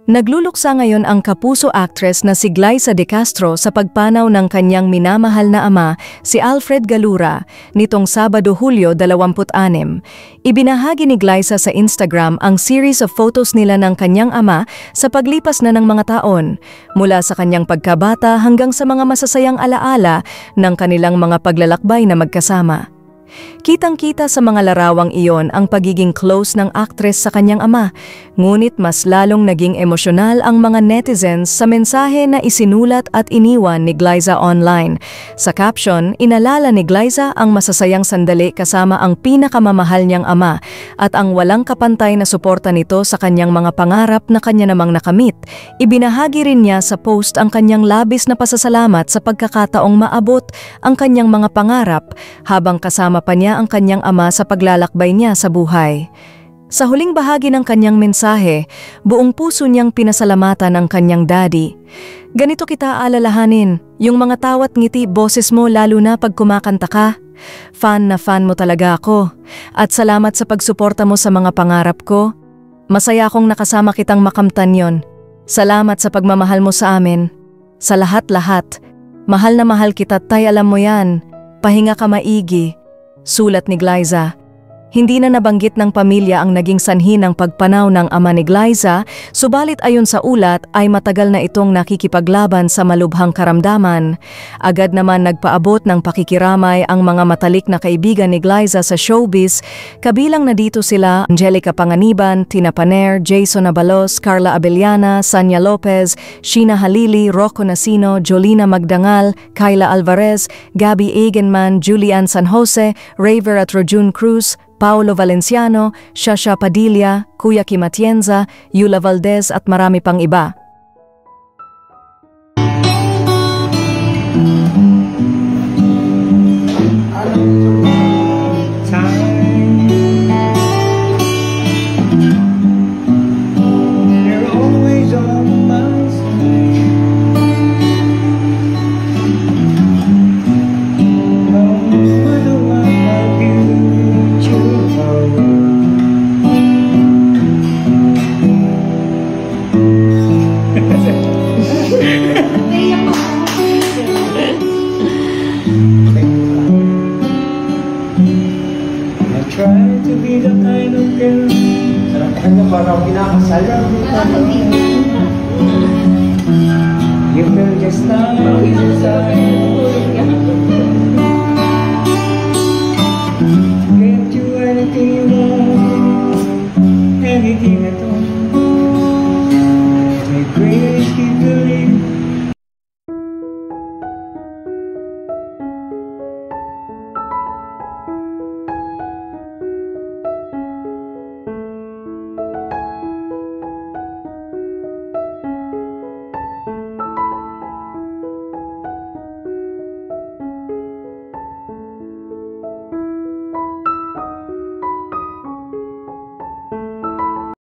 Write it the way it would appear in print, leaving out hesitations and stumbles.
Nagluluksa ngayon ang kapuso actress na si Glyza De Castro sa pagpanaw ng kanyang minamahal na ama, si Alfred Galura, nitong Sabado, Hulyo 26. Ibinahagi ni Glyza sa Instagram ang series of photos nila ng kanyang ama sa paglipas na ng mga taon, mula sa kanyang pagkabata hanggang sa mga masasayang alaala ng kanilang mga paglalakbay na magkasama. Kitang-kita sa mga larawang iyon ang pagiging close ng aktres sa kanyang ama, ngunit mas lalong naging emosyonal ang mga netizens sa mensahe na isinulat at iniwan ni Glyza online. Sa caption, inalala ni Glyza ang masasayang sandali kasama ang pinakamamahal niyang ama at ang walang kapantay na suporta nito sa kanyang mga pangarap na kanya namang nakamit. Ibinahagi rin niya sa post ang kanyang labis na pasasalamat sa pagkakataong maabot ang kanyang mga pangarap habang kasama pa niya ang kanyang ama sa paglalakbay niya sa buhay. Sa huling bahagi ng kanyang mensahe, buong puso niyang pinasalamatan ang kanyang daddy. Ganito kita alalahanin, yung mga tawat ngiti boses mo lalo na pag kumakanta ka. Fan na fan mo talaga ako. At salamat sa pagsuporta mo sa mga pangarap ko. Masaya akong nakasama kitang makamtan yon. Salamat sa pagmamahal mo sa amin. Sa lahat-lahat, mahal na mahal kita, tay, alam mo yan. Pahinga ka maigi. Sulat ni Glyza. Hindi na nabanggit ng pamilya ang naging sanhi ng pagpanaw ng ama ni Glyza, subalit ayon sa ulat ay matagal na itong nakikipaglaban sa malubhang karamdaman. Agad naman nagpaabot ng pakikiramay ang mga matalik na kaibigan ni Glyza sa showbiz, kabilang na dito sila Angelica Panganiban, Tina Paner, Jason Abalos, Carla Abellana, Sanya Lopez, Sheena Halili, Rocco Nacino, Jolina Magdangal, Kyla Alvarez, Gabby Eigenman, Julian San Jose, Raver at Rojun Cruz, Paolo Valenciano, Shasha Padilla, Kuya Kim Atienza, Yula Valdez at marami pang iba. Try to be the kind of girl. Ano parang pinakasal? You feel just like inside.